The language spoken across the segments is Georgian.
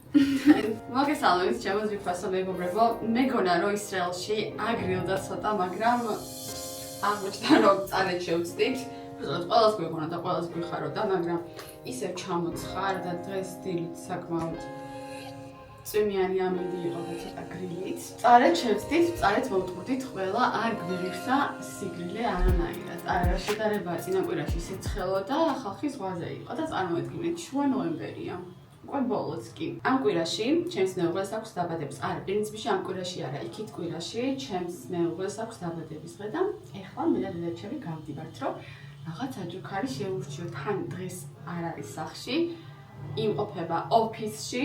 მოგესალმებით, ჩემო ძვირფასო მეგობრებო. მეგონა რომ ისრაელში აგრილდა ცოტა, მაგრამ აღმოჩნდა რომ წარეთ შევწდით. უბრალოდ ყველას გვეგონა და ყველას გვიხაროდა, მაგრამ ისევ ჩამოცხარ და დღეს დილით საკმაოდ წვიმიანი ამინდი იყო და ცოტა გრილით. წარეთ შევწდით, წარეთ მოვტყუდით ყველა, არ გვიღირსა სიგრილე არანაირად. არა შედარება წინა კვირაში სიცხელო და ხალხი ზღვაზე იყო და წარმოედგინეთ, შუა ნოემბერია. Quite bold skin. Am კვირაში, ჩემს მეუღლეს აქვს დაბადების. არა, პრინციპში ამ კვირაში არა, იქით კვირაში ჩემს მეუღლეს აქვს დაბადების დღე და ეხლა მე და დედაჩემი გავდივართ, რომ რაღაც აჯუქარი შეურჩიოთ. თან დღეს არ არის სახლში, იმყოფება ოფისში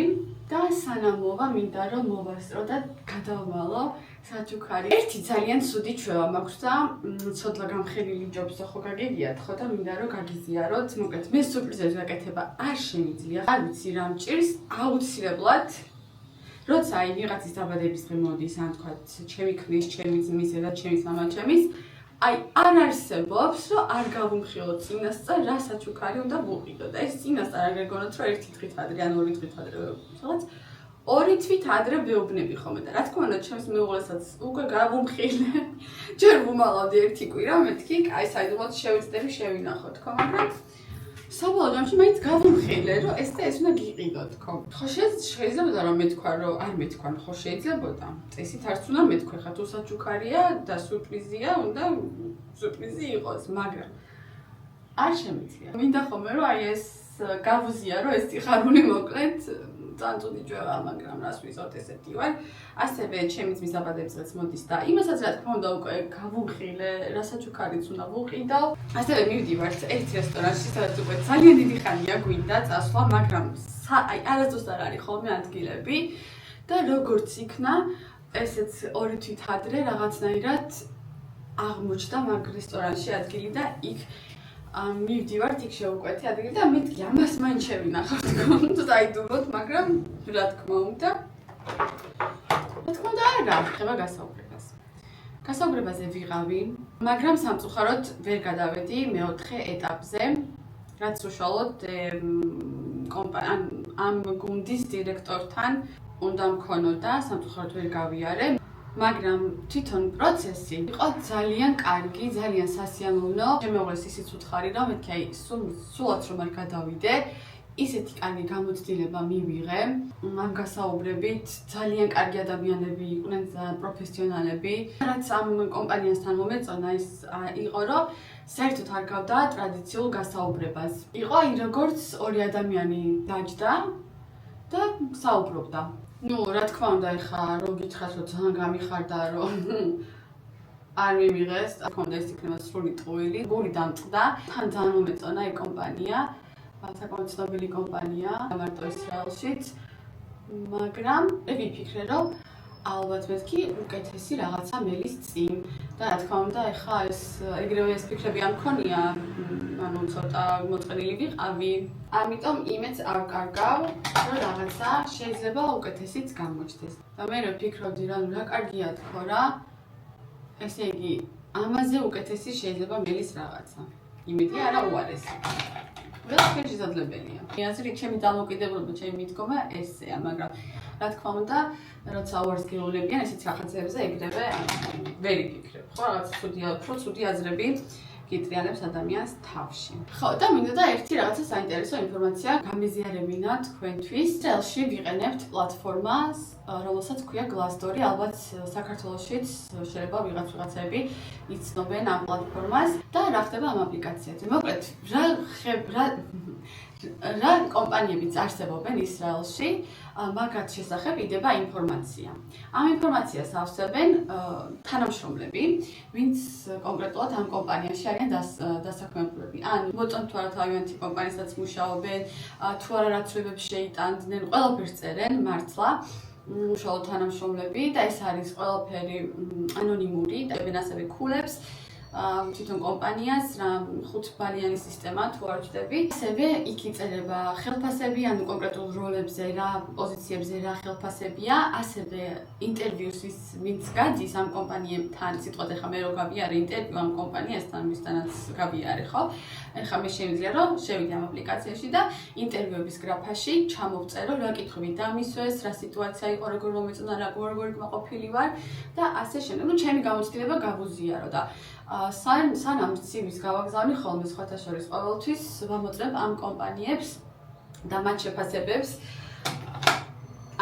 და სანამ მოვა, მინდა რომ მოვასწრო და გადავმალო საჯუქარი. ერთი ძალიან ცუდი ჩვევა მაქვს და ცოტა გამხელილი ჯობს და ხო გაგიგიათ ხო და მინდა რომ გაგიზიაროთ. მოკლედ მე სურპრიზების გაკეთება არ შემიძლია. არ ვიცი რა მჭირს, აუცილებლად როცა აი ვიღაცის დაბადების დღე მოდის, ან თქვა ჩემი ქმრის, ჩემი ძმის და ჩემის მამაჩემის, აი არ არსებობს რომ არ გავუმხილოთ წინასწარ რა საჩუქარი უნდა ვუყიდო და ეს წინასწარ არ გეგონოთ რომ ერთი დღით ადრე ან ორი დღით ადრე რაღაც ორი თვით ადრე ვეუბნები ხოლმე და რა თქმა უნდა ჩემს მეუღლესაც უკვე გავუმხილე ჯერ ვუმალავდი ერთი კვირა მეთქი აი საიდუმლოდ შევეცდები შევინახო თქო მაგრამ საბოლოო ჯამში მაინც გავუმხილე რომ ეს და ეს უნდა გიყიდო თქო ხო შეიძლება რომ მეთქვა რომ არ მეთქვა ხო შეიძლებოდა წესით არც უნდა მეთქვე ხა თუ საჩუქარია და სურპრიზია უნდა სურპრიზი იყოს მაგრამ არ შემიძლია მინდა ხოლმე რომ აი ეს გავუზია რომ ეს სიხარული მოკლედ წანწუდი ჯვევა, მაგრამ რას ვიზოთ ესეთი ვარ. ასევე ჩემი ძმის დაბადების დღეც მოდის და იმასაც რა თქმა უნდა უკვე გავუმხილე, რასაჩუქარიც უნდა ვუყიდო. ასევე მივდივართ ერთ რესტორანში, სადაც უკვე ძალიან დიდი ხანია გვინდა წასვლა, მაგრამ აი არასდროს არ არის ხოლმე ადგილები და როგორც იქნა, ესეც ორი თვით ადრე რაღაცნაირად აღმოჩნდა მაგ რესტორანში ადგილი და იქ მივდივართ იქ შევუკვეთი ადგილი და მეთქი ამას მაინც შევინახავ თქო საიდუმლოდ მაგრამ რა თქმა უნდა არა ხება გასაუბრებაზე ვიღავი მაგრამ სამწუხაროდ ვერ გადავედი მეოთხე ეტაპზე რაც უშუალოდ ამ გუნდის დირექტორთან უნდა მქონოდა სამწუხაროდ ვერ გავიარე მაგრამ თვითონ პროცესი იყო ძალიან კარგი, ძალიან სასიამოვნო. შემეუღლეს ისიც უთხარი რომ მეთქი აი სულაც რომ არ გადავიდე, ისეთი კარგი გამოცდილება მივიღე. ამ გასაუბრებით ძალიან კარგი ადამიანები იყვნენ, პროფესიონალები. რაც ამ კომპანიასთან მომეწონა ის იყო რომ საერთოდ არ გავდა ტრადიციულ გასაუბრებას. იყო აი როგორც ორი ადამიანი დაჯდა და საუბრობდა. Ну, რა თქმა უნდა, ეხა რომ გითხრათ, რომ ძალიან გამიხარდა, რომ არ მივიღეს, რა თქმა უნდა, ეს იქნება სრული ტყუილი. გული დამწყდა, თან ძალიან მომეწონა ეს კომპანია, საკმაოდ ცნობილი კომპანია, მარტო ისრაელშიც, მაგრამ მე ვიფიქრე, რომ ალბათ მეთქი უკეთესი რაღაცა მელის წინ და რა თქმა უნდა, ეხა ეს ეგრევე ეს ფიქრები არ მქონია, ანუ ცოტა მოწყენილი ვიყავი. ამიტომ იმეც არ ვკარგავ, რომ რაღაცა შეიძლება უკეთესიც გამოჩნდეს. და მე ვფიქრობდი, რომ რა კარგია თქო რა. ესე იგი, ამაზე უკეთესი შეიძლება მელის რაღაცა. იმედი არა უარესი. ყველაფერი შესაძლებელია. აზრით ჩემი დამოკიდებულება, ჩემი მიდგომა ესეა, მაგრამ რა თქმა უნდა, როცა უარს გეულებიან ესეთ რაღაცებზე ეგრევე ვერ იფიქრებ. ხო, რაღაც ცუდი აზრები გიტრიალებს ადამიანს თავში. ხო, და მინდა და ერთი რაღაცა საინტერესო ინფორმაცია გამიზიარებინა თქვენთვის. ისრაელში ვიყენებთ პლატფორმას, რომელსაც ქვია Glassdoor. ალბათ საქართველოშიც შეიძლება ვიღაცები იცნობენ ამ პლატფორმას და რა ხდება ამ აპლიკაციაზე. მოკლედ, რა კომპანიებიც არსებობენ ისრაელში, მაგათ შესახებ იდება ინფორმაცია. ამ ინფორმაციას ავსებენ თანამშრომლები, ვინც კონკრეტულად ამ კომპანიაში არიან დასაქმებულები. ან მოწონთ თუ არა თავიანთი კომპანიასაც მუშაობენ, თუ არა რა ცვლილებებს შეიტანდნენ, ყველაფერს წერენ მართლა. უშუალოდ თანამშრომლები და ეს არის ყველაფერი ანონიმური და ასევე ქულებს თვითონ კომპანიას, რა 5 ბალიანი სისტემა თუ არ ვჭდები. ასევე იქ იწერება ხელფასები, ანუ კონკრეტულ როლებზე რა პოზიციებზე რა ხელფასებია, ასევე ინტერვიუს ვინც გადის ამ კომპანიებთან, სიტყვად ეხა მე რო გავიარე ინტერვიუ ამ კომპანიასთან, ვისთანაც გავიარე, ხო? ეხა მე შემიძლია რომ შევიდე ამ აპლიკაციაში და ინტერვიუების გრაფაში ჩამოვწერო რა კითხვები დამისვეს, რა სიტუაცია იყო, როგორ მომეწონა, როგორ ყოფილი ვარ და ასე შემდეგ. ნუ ჩემი გამოცდილება გავუზიარო და სანამ CV-ს გავაგზავნი ხოლმე სხვათა შორის ყოველთვის ვამოწმებ ამ კომპანიებს და მათ შეფასებებს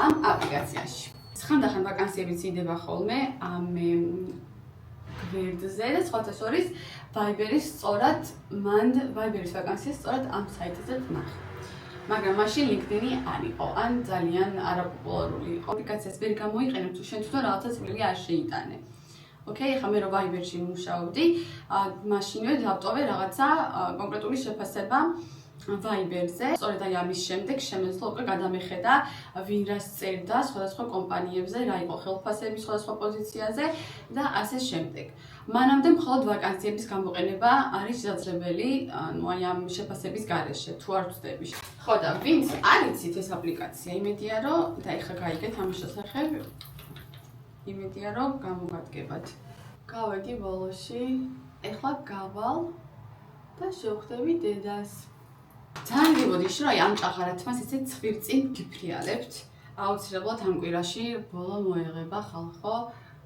ამ აპლიკაციაში. ხანდახან ვაკანსიებიც იდება ხოლმე ამ გვერდზე და სხვათა შორის Viber-ის სწორად Viber-ის ვაკანსიას სწორად ამ საიტზე ვნახე. მაგრამ მაშინ LinkedIn-ი არ იყო, ან ძალიან არაპოპულარული იყო. აპლიკაციას ვერ გამოიყენებ თუ შენ თვითონ რაღაცა წვლილი არ შეიტანე. ოკეი, ახლა მე რო Viber-ში მუშაობდი, მაშინვე დავტოვე რაღაცა კონკრეტული შეფასება Viber-ზე. სწორედ აი ამის შემდეგ შემეძლო უკვე გადამეხედა ვინ რას წერდა სხვადასხვა კომპანიებზე, რა იყო ხელფასები სხვადასხვა პოზიციაზე და ასე შემდეგ. მანამდე მხოლოდ ვაკანსიების გამოყენება არის შესაძლებელი, ანუ აი ამ შეფასების გარეშე, თუ არ ვწდები. ხო და ვინც არ იცით ეს აპლიკაცია, იმედია რომ და ეხლა გაიგეთ ამის შესახებ. იმედია რომ გამოვადგებათ. გავედი ბოლოში, ეხლა გავალ და შევხვდები დედას. ძალიან გიბოდიშ რომ აი ამ ჭაღარათმას ესე ცხვირწინ გიფრიალებთ. აუცილებლად ამ კვირაში ბოლო მოეღება ხალხო,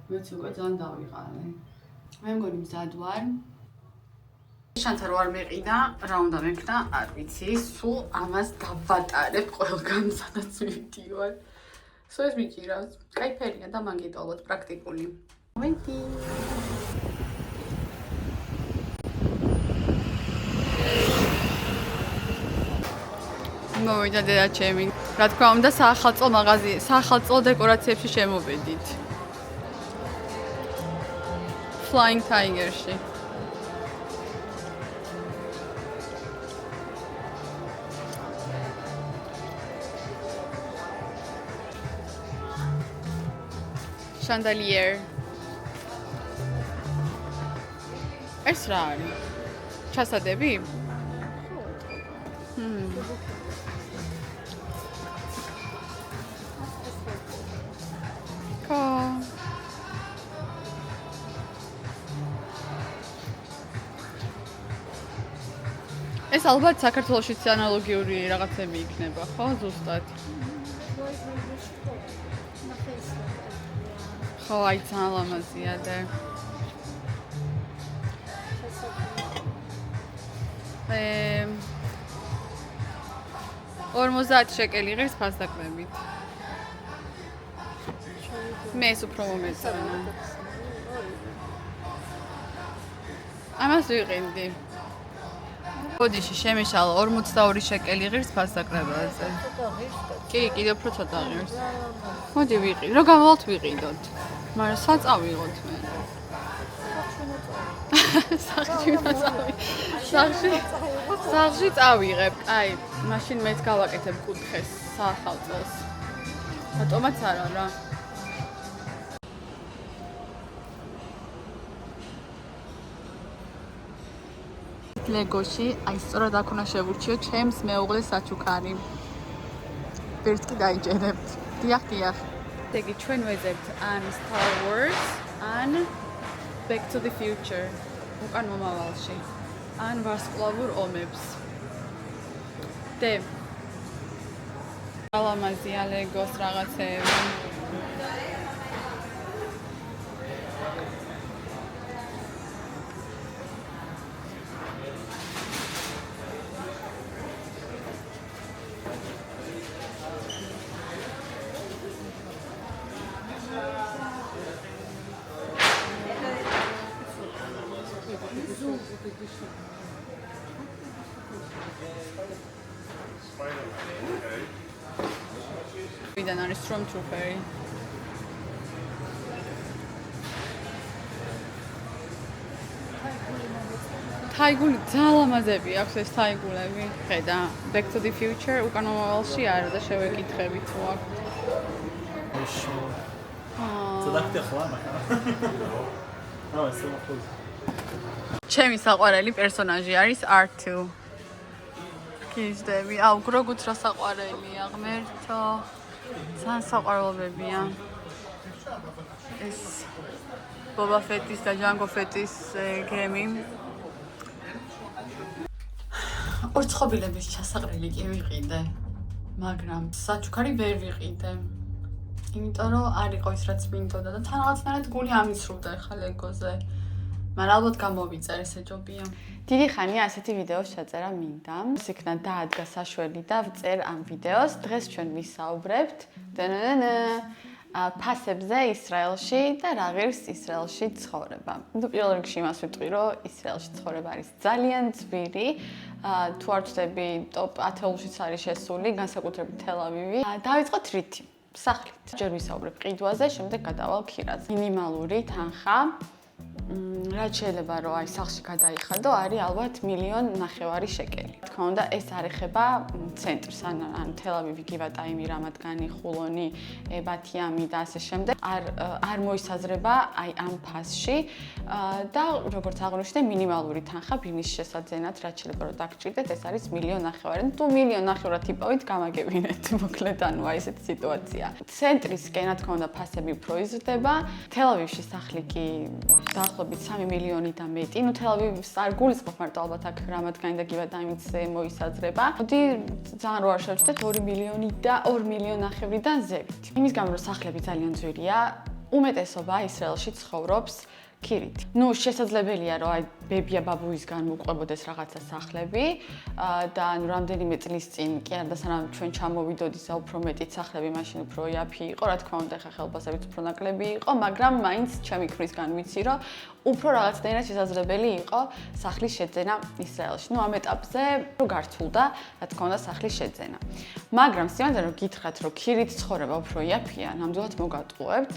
მეც უკვე ძალიან დავიღალე. მე მგონი მზად ვარ. შანსა რო არ მეყიდა, რა უნდა მექნა, არ ვიცი, სულ ამას დავატარებ ყველგან სადაც მივდივარ. სულ ეს მიჭირავს. კაიფერია და მაგიტოლოთ პრაქტიკული. მომენტი. მოვიდა დედა ჩემი. რა თქმა უნდა, საახალწლო დეკორაციებში შემოვედით. Flying Tiger-ში. Chandelier. ეს რა არის? ჩასადები? ხო. ეს ალბათ საქართველოშიც ანალოგიური რაღაცები იქნება, ხო, ზუსტად? ხო, აი ძალიან ლამაზია და 50 შეკელი ღირს ფასდაკლებით. მე ეს უფრო მომეწონა. ამას ვიყინდი. ბოდიში შემიშალა 42 შეკელი ღირს ფასდაკლებაზე. კი, კიდევ უფრო ცოტა ღირს. მოდი ვიყიდ. რო გავალთ ვიყიდოთ. მაგრამ სად წავიღოთ მე? სახში წავიღებ. აი, მაშინ მეც გავაკეთებ კუთხეს საახალწლოს. რატომაც არა რა. ლეგოში, აი სწორად აქ უნდა შევურჩიო ჩემს მეუღლის საჩუქარი. ვერც კი დაიჭერებთ. დიახ. ეგი ჩვენ ვეძებთ ან Star Wars, ან Back to the Future. უკან მომავალში. ან ვარსკვლავურ ომებს. და ალამაზია ლეგოს რაღაცეები. ვიდან არის Stormtrooper-ი. თაიგული ძალიან ლამაზები აქვს ეს თაიგულები. ხედა, Back to the Future უკან მომავალში არა და შევეკითხები თუ აქვს. صدقت يا اخوان. اه السلام عليكم. ჩემი საყვარელი პერსონაჟი არის R2. გიჟდები, აუ გროგუც რა საყვარელია, ღმერთო. ძალიან საყვარლებებია. ეს ბობა ფეტის და ჯანგო ფეტის გემი. ორცხობილების ჩასაყრელი კი ვიყიდე, მაგრამ საჩუქარი ვერ ვიყიდე. იმიტომ რომ არ იყო ის რაც მინდოდა და თან რაღაცნაირად გული ამიცრუდა ახლა ლეგოზე. მაგრამ ალბათ გამოვიწერ, ესე ჯობია. დიდი ხანია ასეთი ვიდეოს ჩაწერა მინდა. იქნა დაადგა საშველი და ვწერ ამ ვიდეოს. დღეს ჩვენ ვისაუბრებთ ფასებზე ისრაელში და რა ღირს ისრაელში ცხოვრება. პირველ რიგში იმას ვიტყვი, რომ ისრაელში ცხოვრება არის ძალიან ძვირი. თუ არ ვწდები, ტოპ 10-ულშიც არის შესული, განსაკუთრებით თელ-ავივი. დავიწყოთ რითი? სახლით. ჯერ ვისაუბრებ ყიდვაზე, შემდეგ გადავალ ქირაზე. მინიმალური თანხა რაც შეიძლება რომ აი სახლში გადაიხადო, არის ალბათ 1,500,000 შეკელი. თქმა უნდა, ეს არ ეხება ცენტრს, ან თელ-ავივი, გივატაიმი, რამადგანი, ხულონი, ბათიამი და ასე შემდეგ. არ მოისაზრება აი ამ ფასში და როგორც აღნიშნე, მინიმალური თანხა ბინის შესაძენად, რაც შეიძლება რომ დაგჭირდეთ, ეს არის 1,500,000. თუ 1,500,000 იპოვით, გამაგებინეთ, მოკლედ, ანუ აი ესეთი სიტუაცია. ცენტრისკენ, რა თქმა უნდა, ფასები უფრო იზრდება. თელ-ავივში სახლი კი დაახლოებით 3 მილიონი და მეტი. ნუ თელ-ავივს არ გულისხმობ, მარტო ალბათ აქ რამადგანი და გივატაიმიც მოისაზრება. მოდი ძალიან რო არ შევჩდეთ 2 მილიონი და 2,500,000-დან ზევით. იმის გამო რომ სახლები ძალიან ძვირია, უმეტესობა ისრაელში ცხოვრობს ქირით. ნუ შესაძლებელია რომ აი ბებია ბაბუისგან მოყვებოდეს რაღაცა სახლები და ანუ რამდენიმე წლის წინ კი არა და სანამ ჩვენ ჩამოვიდოდი და უფრო მეტი სახლები მაშინ უფრო იაფი იყო, რა თქმა უნდა ხა ხელფასებიც უფრო ნაკლები იყო, მაგრამ მაინც ჩემი ქმრისგან ვიცი რომ უფრო რაღაცნაირად შესაძლებელი იყო სახლის შეძენა ისრაელში. ნუ ამ ეტაპზე რო გართულდა, რა თქმა უნდა სახლის შეძენა. მაგრამ სიმართლე რომ გითხრათ რომ ქირით ცხოვრება უფრო იაფია, ნამდვილად მოგატყუებთ.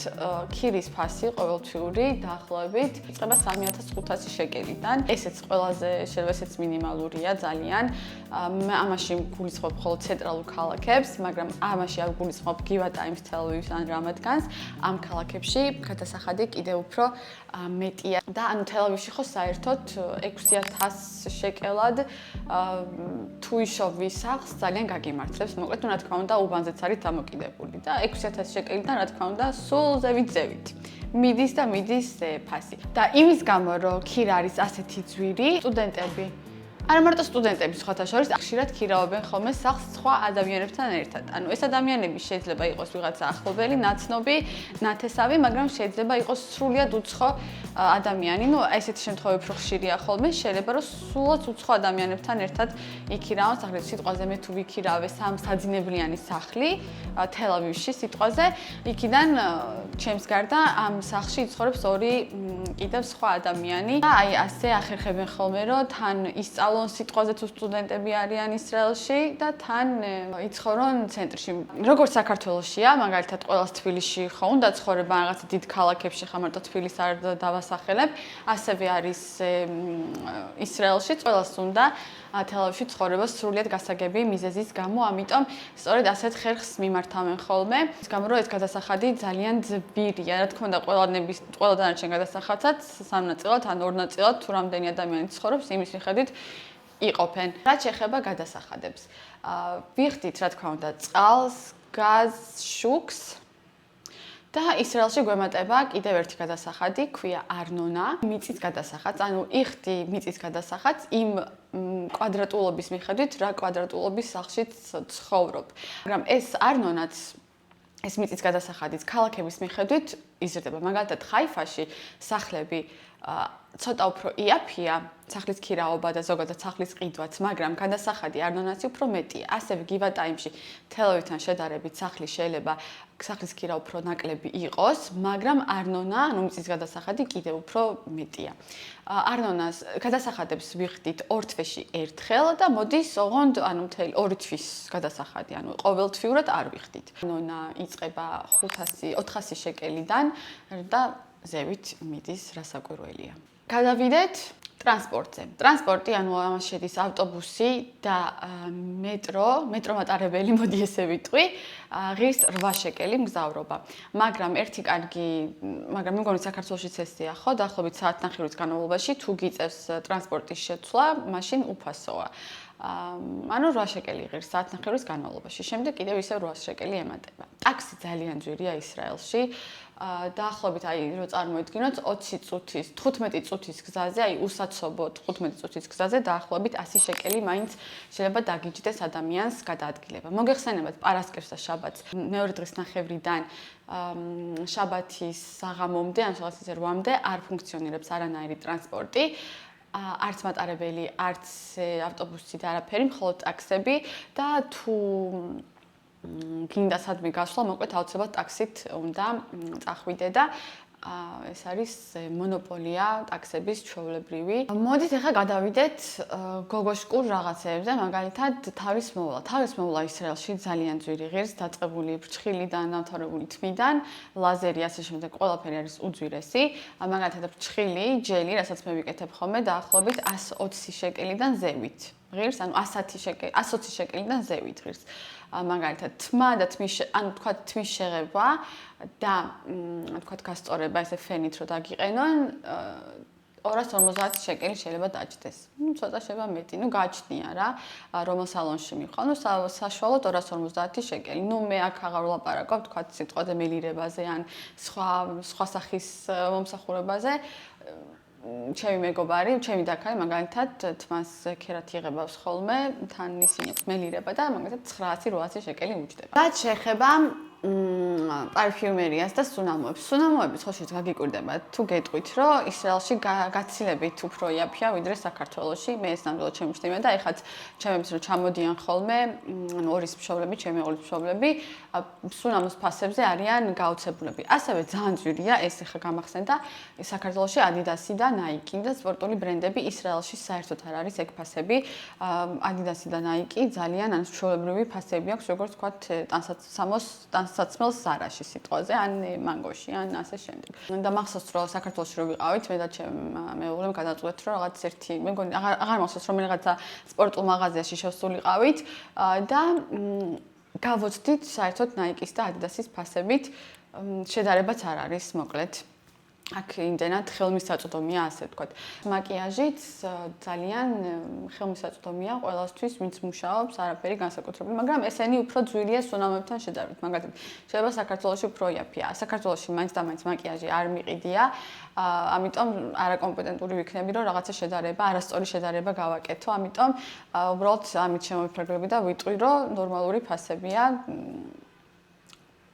ქირის ფასი ყოველთვიური დაახლოებით იწყება 3,500 შეკელიდან. ესეც ყველაზე შეიძლება ესეც მინიმალურია ძალიან. ამაში გულისხმობ მხოლოდ ცენტრალურ ქალაქებს, მაგრამ ამაში არ გულისხმობ გივატაიმს, თელ-ავივს ან რამადგანს. ამ ქალაქებში გადასახადი კიდევ უფრო მეტია. და ანუ თელ-ავივში ხო საერთოდ 6,000 შეკელად თუ იშოვი სახლს ძალიან გაგიმართლებს. მოკლედ, რა თქმა უნდა, უბანზეც არის დამოკიდებული და 6,000 შეკელიდან რა თქმა უნდა, სულ ზევით. მიდის და მიდის ფასი. და იმის გამო, რომ ქირა არის ასეთი ძვირი, სტუდენტები არა მარტო სტუდენტები სხვათა შორის ხშირად ქირაობენ ხოლმე სახლს სხვა ადამიანებთან ერთად. ანუ ეს ადამიანები შეიძლება იყოს ვიღაცა ახლობელი, ნაცნობი, ნათესავი, მაგრამ შეიძლება იყოს სრულიად უცხო ადამიანი. ნუ ესეთი შემთხვევები უფრო ხშირია ხოლმე, შეიძლება რომ სულაც უცხო ადამიანებთან ერთად იქირავონ სახლი. სიტყვაზე მე თუ ვიქირავე საძინებლიანი სახლი თელ-ავივში სიტყვაზე, იქიდან ჩემს გარდა ამ სახლში იცხოვრებს 2 კიდევ სხვა ადამიანი. და აი ასე ახერხებენ ხოლმე რომ თან ისწავლონ სიტყვაზე თუ სტუდენტები არიან ისრაელში და თან იცხოვრონ ცენტრში. როგორც საქართველოშია, მაგალითად ყველას თბილისში ხო უნდა ცხოვრება, რაღაცა დიდ ქალაქებში ხა მარტო თბილისს არ დავასახელებ, ასევე არის ისრაელში ყველას უნდა თელ-ავივში ცხოვრება სრულიად გასაგები მიზეზის გამო, ამიტომ სწორედ ასეთ ხერხს მიმართავენ ხოლმე. ის გამო რომ ეს გადასახადი ძალიან ძვირია, რა თქმა უნდა ყველა დანარჩენ გადასახადსაც სამნაწილად ან ორნაწილად თუ რამდენი ადამიანი ცხოვრობს, იმის მიხედვით იყოფენ. რაც შეეხება გადასახადებს. ვიხდით, რა თქმა უნდა, წყალს, გაზს, შუქს და ისრაელში გვემატება კიდევ ერთი გადასახადი, ქვია არნონა, მიწის გადასახადს. ანუ იხდი მიწის გადასახადს იმ კვადრატულობის მიხედვით, რა კვადრატულობის სახლში ცხოვრობ. მაგრამ ეს არნონაც ეს მიწის გადასახადიც ქალაქების მიხედვით იზრდება. მაგალითად, ხაიფაში სახლები ცოტა უფრო იაფია, სახლის ქირაობა და ზოგადად სახლის ყიდვაც, მაგრამ გადასახადი არნონაცი უფრო მეტია. ასევე გივატაიმში თელ-ავივთან შედარებით სახლის შეიძლება სახლის ქირა უფრო ნაკლები იყოს, მაგრამ არნონა, ანუ მიწის გადასახადი კიდევ უფრო მეტია. არნონას გადასახადებს ვიხდით 2 თვეში ერთხელ და მოდის ოღონდ, ანუ მთელი 2 თვის გადასახადი, ანუ ყოველთვიურად არ ვიხდით. არნონა იწყება 400 შეკელიდან და ზევით მიდის რასაკვირველია. გადავიდეთ ტრანსპორტი, ანუ ამას შედის ავტობუსი და მეტრო მატარებელი, მოდი ესე ვიტყვი, ღირს 8 შეკელი მგზავრობა. მაგრამ მაგრამ მე მგონი საქართველოშიც ესეა, ხო, დაახლოებით საათნახევრის განმავლობაში თუ გიწევს ტრანსპორტის შეცვლა, მაშინ უფასოა. ანუ 8 შეკელი ღირს საათნახევრის განმავლობაში. შემდეგ კიდევ ისევ 8 შეკელი ემატება. ტაქსი ძალიან ძვირია ისრაელში. დაახლოებით რო წარმოიდგინოთ 20 წუთის, 15 წუთის გზაზე, უსაცობო 15 წუთის გზაზე დაახლოებით 100 შეკელი მაინც შეიძლება დაგიჯდეს ადამიანს გადაადგილება. მოგეხსენებათ პარასკევს და შაბათს მეორე დღის ნახევრიდან შაბათის საღამომდე, ან შაბათის 8-მდე არ ფუნქციონირებს არანაირი ტრანსპორტი. არც მატარებელი, არც ავტობუსი და არაფერი, მხოლოდ ტაქსები და თუ გინდა სადმე გასვლა, მოკლედ აუცილებლად ტაქსით უნდა წახვიდე და ეს არის მონოპოლია ტაქსების ჩვეულებრივი. მოდით ახლა გადავიდეთ გოგოშკურ რაღაცეებზე, მაგალითად თავის მოვლა ისრაელში ძალიან ძვირი ღირს, დაწყებული ფრჩხილიდან, დამთავრებული თმიდან, ლაზერი, ასე შემდეგ, ყველაფერი არის უძვირესი. მაგალითად ფრჩხილი, ჯელი, რასაც მე ვიკეთებ ხოლმე, დაახლოებით 120 შეკელიდან ზევით. ღირს, ანუ 120 შეკელიდან ზევით ღირს. მაგალითად თმა და თმის შეღება და თქვათ გასწორება ესე ფენით რო დაგიყენონ 250 შეკელი შეიძლება დაჭდეს. ცოტა შეიძლება მეტი, გააჩნია რა, რომელ სალონში მიყავ. საშუალოდ 250 შეკელი. მე აქ აღარ ვლაპარაკობ, თქვათ სიტყვაზე მელირებაზე ან სხვა სახის მომსახურებაზე. ჩემი მეგობარი, ჩემი დაქალი მაგალითად თმას ქერათი იღებავს ხოლმე, თან ისინი მელირება და მაგალითად 900-800 შეკელი უჯდება. რაც შეეხება პარფიუმერიას და სუნამოებს. სუნამოების ხოშიც გაგიკვირდება, თუ გეტყვით, რომ ისრაელში გაცილებით უფრო იაფია ვიდრე საქართველოში. მე ეს ნამდვილად შემჩნევია და ეხაც ჩემებს რომ ჩამოდიან ხოლმე, ანუ ორის მშობლები, ჩემი ორის მშობლები, სუნამოს ფასებზე არიან გაოცებულები. ასევე ძალიან ძვირია ეს ახლა გამახსენდა საქართველოში Adidas-ი და Nike და სპორტული ბრენდები ისრაელში საერთოდ არ არის ეგ ფასები. Adidas-ი და Nike ძალიან ან ჩვეულებრივი ფასები აქვს, როგორც ვთქვათ, საცმელს Zara-ში სიტყვაზე, ან Mango-ში, ან ასე შემდეგ. და მახსოვს რომ საქართველოში რო ვიყავით, მე და მეუღლემ გადაწყვეტ რომ რაღაც ერთი, მე მგონი აღარ მახსოვს რომ რაღაცა სპორტულ მაღაზიაში შევსულიყავით და გავოცდით საერთოდ Nike-ის და Adidas-ის ფასებით, შედარებაც არ არის, მოკლედ. აქ იმდენად ხელმისაწვდომია, ასე ვთქვათ. მაკიაჟიც ძალიან ხელმისაწვდომია ყველასთვის, ვინც მუშაობს, არაფერი განსაკუთრებული, მაგრამ ესენი უფრო ძვირია სუნამოებთან შედარებით. მაგალითად, შეიძლება საქართველოში უფრო იაფია. საქართველოში მაინც და მაინც მაკიაჟი არ მიყიდია, ამიტომ არაკომპეტენტური ვიქნები, რომ რაღაცა შედარება, არასწორი შედარება გავაკეთო, ამიტომ უბრალოდ ამით შემოვიფარგლები და ვიტყვი, რომ ნორმალური ფასებია.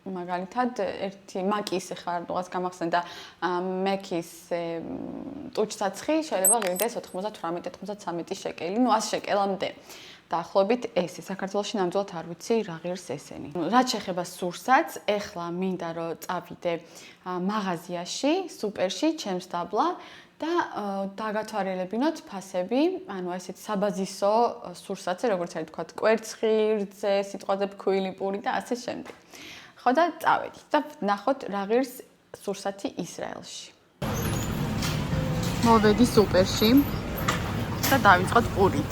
მაგალითად, ერთი მაკის ახლა რაღაც გამახსენდა მეკის ტუჩსაცხი შეიძლება ღირდეს 98-93 შეკელი, 100 შეკელამდე. დაახლოებით ესე. საქართველოში ნამდვილად არ ვიცი რა ღირს ესენი. რაც შეეხება სურსათს, ეხლა მინდა რომ წავიდე მაღაზიაში, სუპერში, ჩემს დაბლა და დაგათვალიერებინოთ ფასები, ანუ ესეთი საბაზისო სურსათზე, როგორც არის თქვა, კვერცხი, რძე, სიტყვაზე ფქვილი, პური და ასე შემდეგ. ხო და წავედით და ნახოთ რა ღირს სურსათი ისრაელში. მოვედი სუპერში და დავიწყოთ პურით.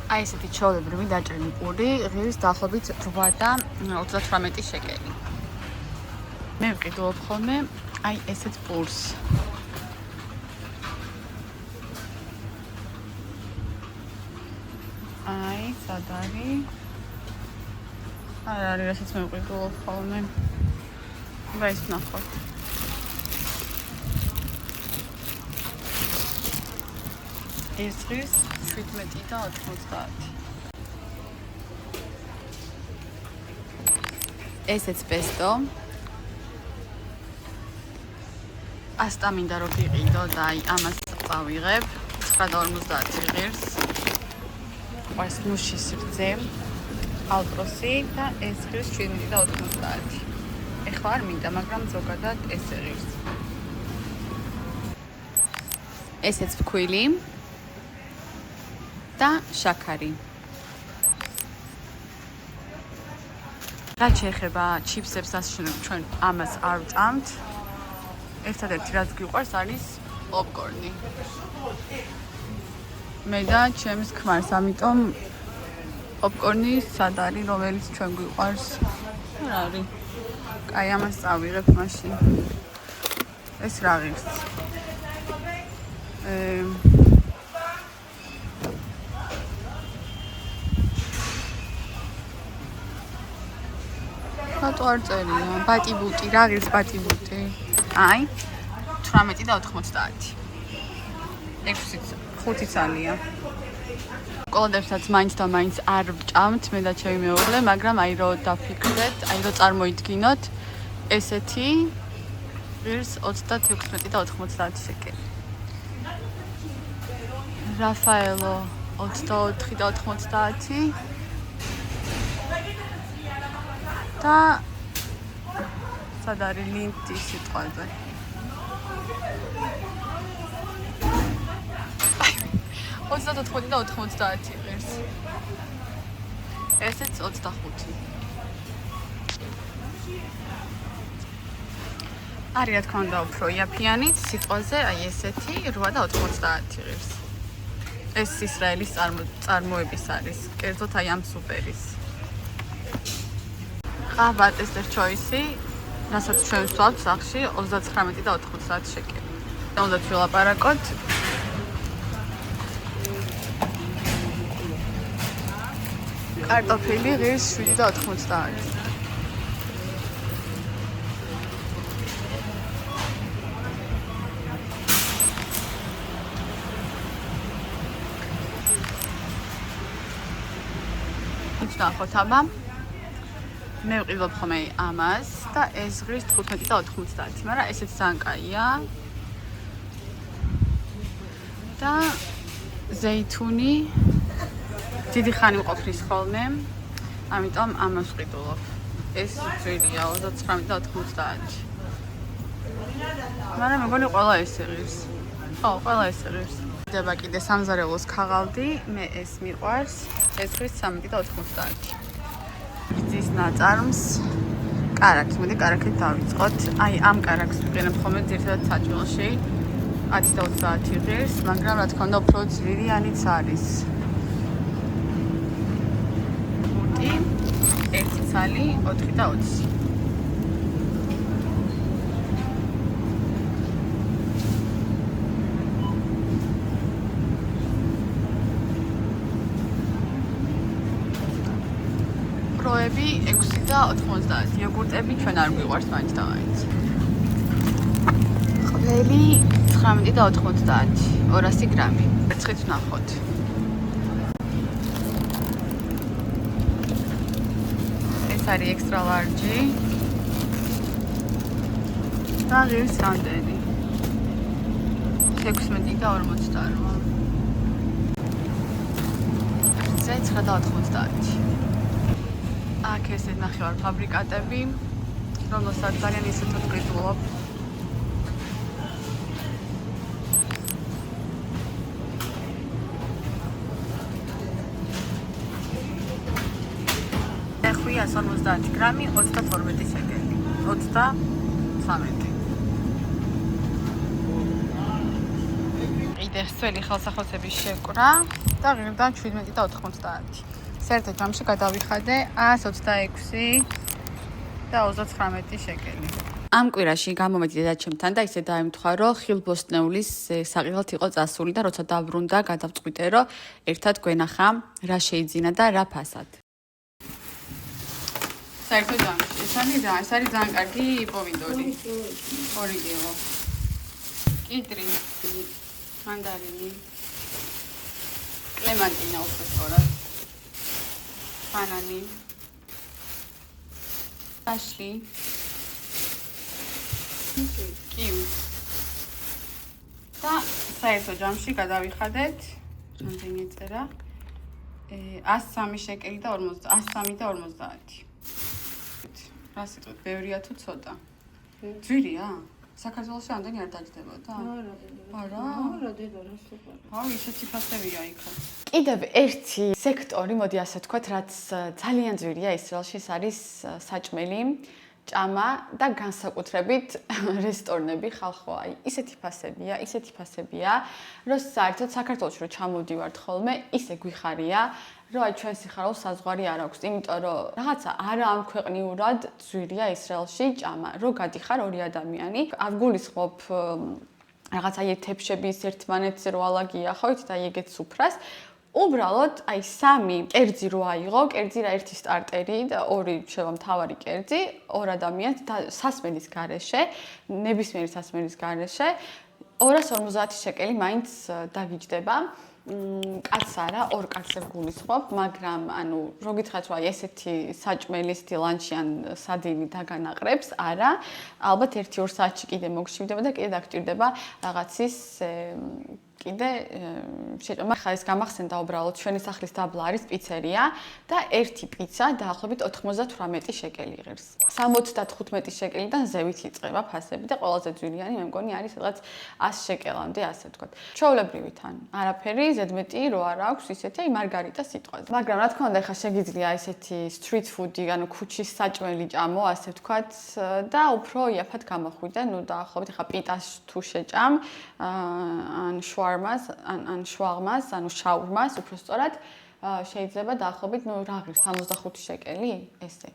აი ესეთი ჩვეულებრივი დაჭრილი პური ღირს დაახლოებით 8 და 38 შეკელი. მე ვყიდულობ ხოლმე აი ესეთ პურს. აი, სად არის? არ არის, რასაც მე ვყიდულობ ხოლმე. და ის ნახოთ. ეს ღირს 17 და 90. ესეც პესტო. პასტა მინდა რომ ვიყიდო და აი ამას წავიღებ. 9.50 ღირს. ეს ნუშის რძე, ალტროსი და ეს ღირს 7 და 90. ეხლა არ მინდა, მაგრამ ზოგადად ესე ღირს. ესეც ფქვილი და შაქარი. რაც შეეხება ჩიფსებს ასშენებ ჩვენ ამას არ ვჭამთ. ერთადერთი რაც გვიყვარს არის პოპკორნი. მე და ჩემს ქმარს, ამიტომ პოპკორნი სად არის, რომელიც ჩვენ გვიყვარს? რა არის? კაი, ამას წავიღებ მაშინ. ეს რა ღირს? რატო არ წერია? ბატიბუტი, რა ღირს ბატიბუტი? აი, 18 და 90. 5 ცალია. შოკოლადებსაც მაინც და მაინც არ ვჭამთ მე და ჩემი მეუღლე, მაგრამ აი რო დაფიქრდეთ, აი რო წარმოიდგინოთ, ესეთი ღირს 36 და 90 შეკელი. რაფაელო 24 და 90 და სად არის ლინკი სიტყვაზე? 34 და 90 ღირს. ესეც 25. არის რა თქმა უნდა უფრო იაფიანით სიტყვაზე, აი ესეთი 8 და 90 ღირს. ეს ისრაელის წარმოების არის, კერძოდ აი ამ სუპერის. ყავა ტესტერ ჩოისი, რასაც ჩვენ ვსვავთ სახლში 39 და 90 შეკელი. უნდა ვილაპარაკოთ. კარტოფილი ღირს 7 და 90. ნახოთ აბა. მე ვყიდულობ ხოლმე ამას და ეს ღირს 15 და 90, მაგრამ ესეც ძალიან კაია. და ზეითუნი დიდი ხანი მყოფნის ხოლმე, ამიტომ ამას ვყიდულობ. ეს ძვირია 39 და 90. მაგრამ მეგონი ყველა ესე ღირს. ხო, ყველა ესე ღირს. დება კიდე სამზარეულოს ქაღალდი, მე ეს მიყვარს. ეს ღირს 13 და 90. გრძის ნაწარმს კარაქს, მოდი კარაქით დავიწყოთ. აი ამ კარაქს ვიყენებ ხოლმე ძირითადად საჭმელში 10 და 30 ღირს, მაგრამ რა თქმა უნდა უფრო ძვირიანიც არის. მუტი 1 ცალი 4 და 20. პროები 6 და 90. იოგურტები ჩვენ არ გვიყვარს მაინც და მაინც. ყველი 19 და 90. 200 გრამი. ერთხით ვნახოთ. ეს არის ექსტრა ლარჯი. და ღირს რამდენი? 16 და 48. ზე 9 და 90. აქ ესე ნახევარ ფაბრიკატები, რომელსაც ძალიან ისეთად ვყიდულობ. ეხვი 150 გრამი, 32 შეკელი, 33. კიდე ხსველი ხელსაყრელების შეკვრა და ღირდა 17 და 90. საერთო ჯამში გადავიხადე 126 და 39 შეკელი. ამ კვირაში გამომედი დედაჩემთან და ისე დაემთხვა, რომ ხილბოსტნეულის საყიდად იყო წასული და როცა დაბრუნდა, გადავწყვიტე, რომ ერთად გვენახა რა შეიძინა და რა ფასად. საერთო ჯამში ეს არის ძალიან კარგი პომიდორი. ორიგინო. კიტრი, მანდარინი, კლემანტინა უბრალოდ. ბანანი, აშლი, კივი და საერთო ჯამში გადავიხადეთ რამდენი წერა 103 შეკელი და 103 და 50. რა სიტყვით, ბევრია თუ ცოტა? ძვირია? საქართველოში ამდენი არ დაჯდებოდა? არა, დედა, რა სუპერი. ისეთი ფასებია იქ. კიდევ ერთი სექტორი, მოდი ასე ვთქვათ, რაც ძალიან ძვირია ისრაელში, ეს არის საჭმელი, ჭამა და განსაკუთრებით რესტორნები ხალხო, აი, ისეთი ფასებია, რომ საერთოდ საქართველოში რო ჩამოვდივართ ხოლმე, ისე გვიხარია, რომ აი ჩვენ სიხარულს საზღვარი არ აქვს, იმიტომ რომ რაღაცა არა ამ ქვეყნიურად ძვირია ისრაელში ჭამა, რო გადიხარ ორი ადამიანი, არ გულისხმობ რაღაცა ეთეფშების ერთმანეთს რო ალაგიახავთ და ეგეც უფრას უბრალოდ აი სამი კერძი რო აიღო, კერძი რა ერთი სტარტერი და ორი შევა მთავარი კერძი, ორ ადამიანს და სასმელის გარეშე, ნებისმიერი სასმელის გარეშე 250 შეკელი მაინც დაგიჯდება. კაც არა, ორ კაცს გულისხმობ, მაგრამ ანუ რო გითხრათ რომ აი ესეთი საჭმელი ლანჩი ან სადინი დაგანაყრებს, არა, ალბათ 1-2 საათში კიდე მოგშივდება და კიდე დაგჭირდება რაღაცის კიდე შეჭამა. ხა ეს გამახსენდა უბრალოდ ჩვენი სახლის დაბლა არის პიცერია და ერთი პიცა დაახლოებით 98 შეკელი იღებს. 75 შეკელიდან ზევით იწყება ფასები და ყველაზე ძვირიანი მე მგონი არის რაღაც 100 შეკელამდე, ასე ვთქვათ. ჩვეულებრივი თან არაფერი ზედმეტი რო არ აქვს ისეთი აი მარგარიტა სიტყვაზე. მაგრამ რა თქმა უნდა, ხა შეგიძლია ისეთი street food-ი, ანუ ქუჩის საჭმელი ჭამო, ასე ვთქვათ და უფრო იაფად გამოხვიდე, ნუ დაახლოებით ხა პიტას თუ შეჭამ, ან ან შვაღმას, ანუ შაურმას, უფრო სწორად, შეიძლება დაახლოებით, ნუ რა ღირს 65 შეკელი, ესე.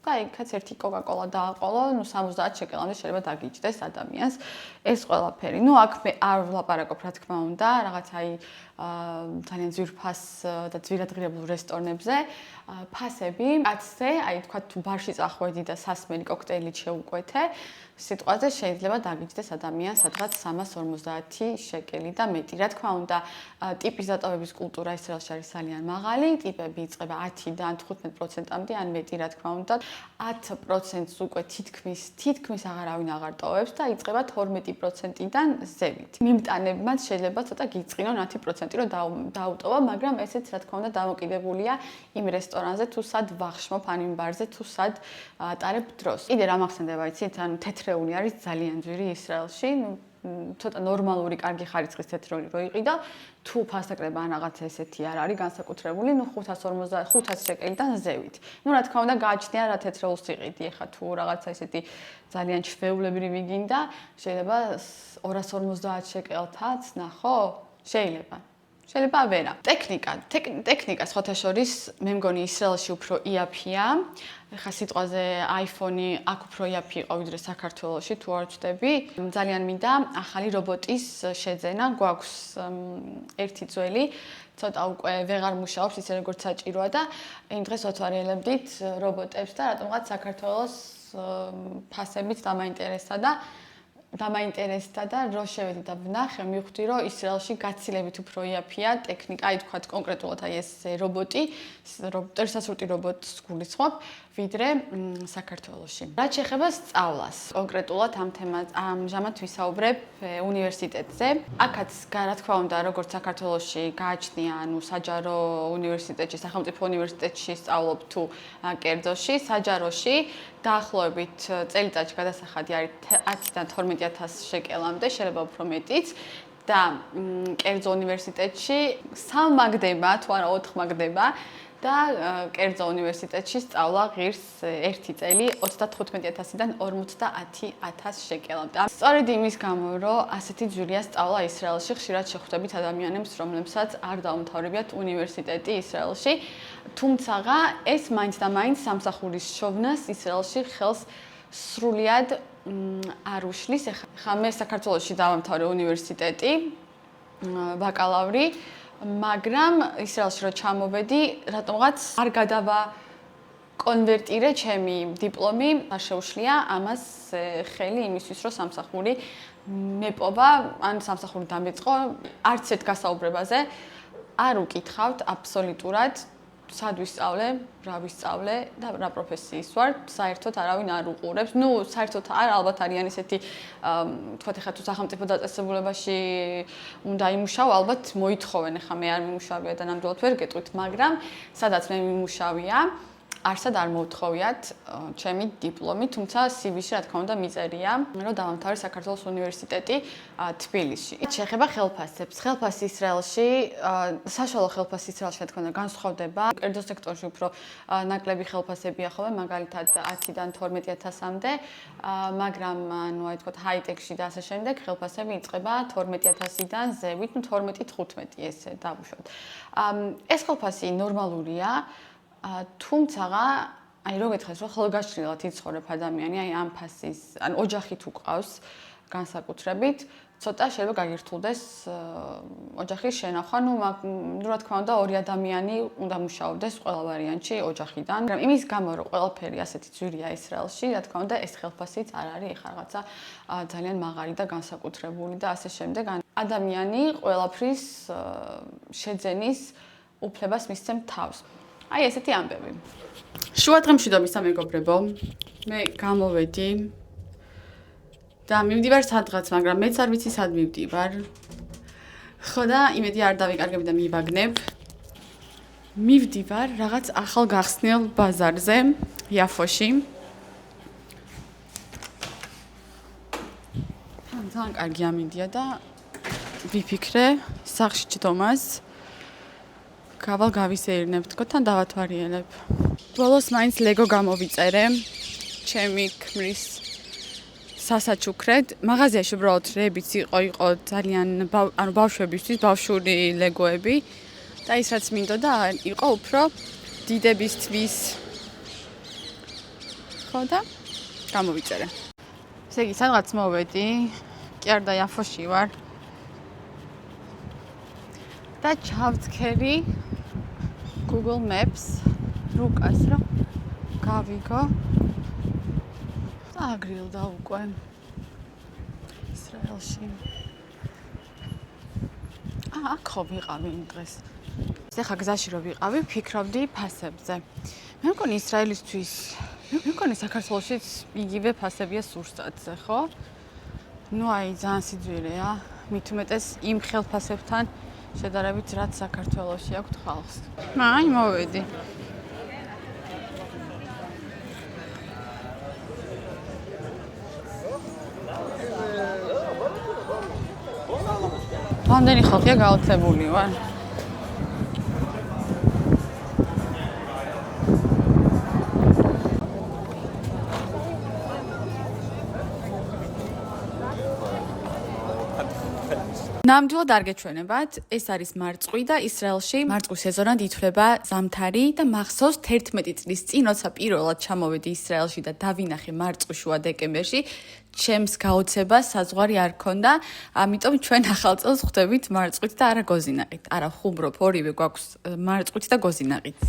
და იქაც ერთი კოკა-კოლა დააყოლო, ნუ 70 შეკელამდე შეიძლება დაგიჯდეს ადამიანს ეს ყველაფერი. ნუ აქ მე არ ვლაპარაკობ, რა თქმა უნდა, რაღაც აი ძალიან ძვირფას და ძვირადღირებულ რესტორნებზე, ფასები, კაცზე, აი თქვა თუ ბარში წახვედი და სასმელი კოქტეილით შეუკვეთე, სიტყვაზე შეიძლება დაგიჯდეს ადამიანს სადღაც 350 შეკელი და მეტი. რა თქმა უნდა, ტიპის დატოვების კულტურა ისრაელში არის ძალიან მაღალი, ტიპები იწყება 10-დან 15%-მდე ან მეტი, რა თქმა უნდა, 10%-ს უკვე თითქმის აღარავინ აღარ ტოვებს და იწყება 12%-დან ზევით. მიმტანებმაც შეიძლება ცოტა გიწყინონ 10% რომ დაუტოვა, მაგრამ ესეც რა თქმა უნდა დამოკიდებულია იმ რესტორანზე, თუ სად ვახშმობ ან იმ ბარზე, თუ სად ატარებ დროს. კიდე რა მახსენდება, იცით, ანუ თეთრეული არის ძალიან ძვირი ისრაელში, ცოტა ნორმალური კარგი ხარისხის თეთრეული რო იყიდა, თუ ფასაკრება ან რაღაცა ესეთი არ არის განსაკუთრებული, ნუ 500 შეკელიდან ზევით. ნუ რა თქმა უნდა გააჩნია რა თეთრეულს იყიდი, ეხა თუ რაღაცა ესეთი ძალიან ჩვეულებრივი გინდა, შეიძლება 250 შეკელთაც ნახო, შეიძლება ვერა. ტექნიკა სხვათა შორის მე მგონი ისრაელში უფრო იაფია. ეხა სიტყვაზე iPhone-ი აქ უფრო იაფი იყო ვიდრე საქართველოში, თუ არ ვწდები. ძალიან მინდა ახალი რობოტის შეძენა, გვაქვს ერთი ძველი, ცოტა უკვე ვეღარ მუშაობს ისე როგორც საჭიროა და იმ დღეს ვათვალიერებდით რობოტებს და რატომღაც საქართველოს ფასებით დამაინტერესდა და რო შევედი და ვნახე, მივხვდი, რომ ისრაელში გაცილებით უფრო იაფია ტექნიკა, აი თქვათ კონკრეტულად აი ეს რობოტი, ტრისასრუტი რობოტს გულისხმობ, ვიდრე საქართველოში. რაც შეეხება სწავლას, კონკრეტულად ამ თემაზე ამჟამად ვისაუბრებ უნივერსიტეტზე. აქაც რა თქმა უნდა, როგორც საქართველოში გააჩნია, ანუ საჯარო უნივერსიტეტში, სახელმწიფო უნივერსიტეტში სწავლობ თუ კერძოში, საჯაროში დაახლოებით წელიწადში გადასახადი არის 10-დან 12,000 შეკელამდე, შეიძლება უფრო მეტიც. და კერძო უნივერსიტეტში 3 მაგდება, თუ არა 4 მაგდება და კერძო უნივერსიტეტში სწავლა ღირს 1 წელი 35,000-დან 50,000 შეკელამდე. სწორედ იმის გამო, რომ ასეთი ძვირია სწავლა ისრაელში, ხშირად შეხვდებით ადამიანებს, რომლებსაც არ დაუმთავრებიათ უნივერსიტეტი ისრაელში, თუმცა ეს მაინც და მაინც სამსახურის შოვნას ისრაელში ხელს სრულიად არ უშლის. ეხლა მე საქართველოში დავამთავრე უნივერსიტეტი, ბაკალავრი, მაგრამ ისრაელში რო ჩამოვედი, რატომღაც არ გადავაკონვერტირე ჩემი დიპლომი, არ შეუშლია ამას ხელი იმისთვის, რომ სამსახური მეპოვა, ან სამსახური დამეწყო, არც ერთ გასაუბრებაზე არ უკითხავთ აბსოლუტურად. სად ვისწავლე, რა ვისწავლე და რა პროფესიის ვარ, საერთოდ არავინ არ უყურებს. ნუ საერთოდ ალბათ არიან ესეთი, თქვათ ეხლა თუ სახელმწიფო დაწესებულებაში უნდა იმუშაო, ალბათ მოითხოვენ, ეხლა მე არ მიმუშავია და ნამდვილად ვერ გეტყვით, მაგრამ სადაც მე მიმუშავია, არსად არ მოუთხოვიათ ჩემი დიპლომი, თუმცა CV-ში რა თქმა უნდა მიწერია, რომ დავამთავრე საქართველოს უნივერსიტეტი თბილისში. შეხება ხელფასებს. ხელფასი ისრაელში, საშუალო ხელფასი ისრაელში რა თქმა უნდა განსხვავდება. კერძო სექტორში უფრო ნაკლები ხელფასებია ხოლმე, მაგალითად 10-დან 12,000-მდე, მაგრამ ანუ აი თქო ჰაი-ტექში და ასე შემდეგ ხელფასები იწყება 12,000-დან ზევით, 12-15 ესე დავუშვათ. ეს ხელფასი ნორმალურია. თუმცა აი რო გითხეს რომ ხოლგაშლილად იცხოვრებ ადამიანი აი ამ ფასის ან ოჯახით უყავს განსაკუთრებით ცოტა შეიძლება გაგირთულდეს ოჯახის შენახვა ნუ რა თქმა უნდა ორი ადამიანი უნდა მუშაობდეს ყველა ვარიანტში ოჯახიდან მაგრამ იმის გამო რომ ყველაფერი ასეთი ძვირია ისრაელში რა თქმა უნდა ეს ხელფასიც არ არის ეხლა რაღაცა ძალიან მაღალი და განსაკუთრებული და ასე შემდეგ ადამიანი ყველაფრის შეძენის უფლებას მისცემ თავს აი ესეთი ამბები. შუადღემშვიდობის სამეგობრებო, მე გამოვედი და მივდივარ სადღაც, მაგრამ მეც არ ვიცი სად მივდივარ. ხო და იმედი არ დავიკარგებ და მივაგნებ. მივდივარ რაღაც ახალ გახსნილ ბაზარზე, იაფოში. ძალიან კარგი ამინდია და ვიფიქრე სახლში ჯდომას. გავალ გავისეირნებ თქო თან დავათვალიერებ. ბოლოს მაინც ლეგო გამოვიწერე ჩემი ქმრის სასაჩუქრედ. მაღაზიაში უბრალოდ რებიც იყო ძალიან ანუ ბავშვებისთვის ბავშვური ლეგოები და ის რაც მინდოდა იყო უფრო დიდებისთვის. ხო და გამოვიწერე. ესე იგი სადღაც მოვედი. კი არ და იაფოში ვარ. და ჩავწქერი Google Maps რუკას რომ გავიგო და აგრილდა უკვე ისრაელში. აქ ხო ვიყავი იმ დღეს. ეხლა გზაში რო ვიყავი, ფიქრობდი ფასებზე. მე მგონი ისრაელისთვის, მე მგონი საქართველოშიც იგივე ფასებია სურსათზე, ხო? ნუ აი ძალიან სიძვირეა, მით უმეტეს იმ ხელფასებთან შედარებით რაც საქართველოში აქვს ხალხს. აი მოვედი. რამდენი ხალხია გაოცებული ვარ. ნამდვილად არ გეჩვენებათ, ეს არის მარწყვი და ისრაელში მარწყვი სეზონად ითვლება ზამთარი და მახსოვს 11 წლის წინ, როცა პირველად ჩამოვედი ისრაელში და დავინახე მარწყვი შუა დეკემბერში, ჩემს გაოცებას საზღვარი არ ქონდა, ამიტომ ჩვენ ახალ წელს ხვდებით მარწყვით და არა გოზინაყით. არა, ხუმრობ, ორივე გვაქვს მარწყვით და გოზინაყით.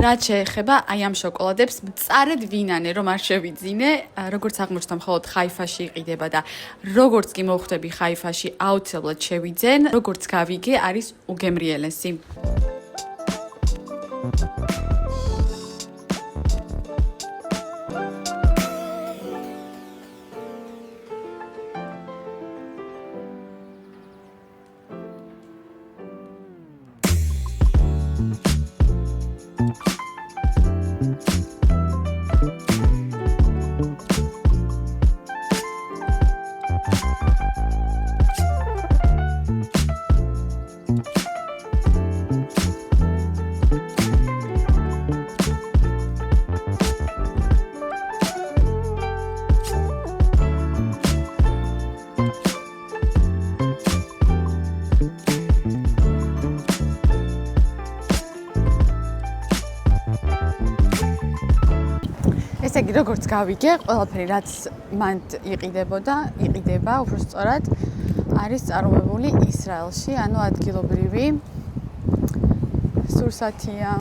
რაც შეეხება აი ამ შოკოლადებს, მწარედ ვინანე რომ არ შევიძინე, როგორც აღმოჩნდა მხოლოდ ხაიფაში იყიდება და როგორც კი მოვხვდები ხაიფაში, აუცილებლად შევიძენ, როგორც გავიგე, არის უგემრიელესი. როგორც გავიგე, ყველაფერი რაც მან იყიდება, უბრალოდ არის წარმოებული ისრაელში, ანუ ადგილობრივი სურსათია.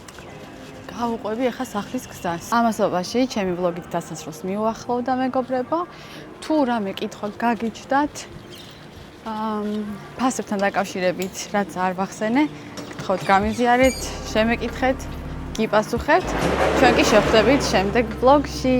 გავუყვები ახლა სახლის გზას. ამასობაში ჩემი ვლოგით დასასრულს მიუახლოვდა მეგობრებო. თუ რამე კითხვა გაგიჩნდათ, ფასებთან დაკავშირებით, რაც არ ვახსენე, გთხოვთ გამიზიარეთ, შემეკითხეთ, გიპასუხებთ. ჩვენ კი შევხვდებით შემდეგ ვლოგში.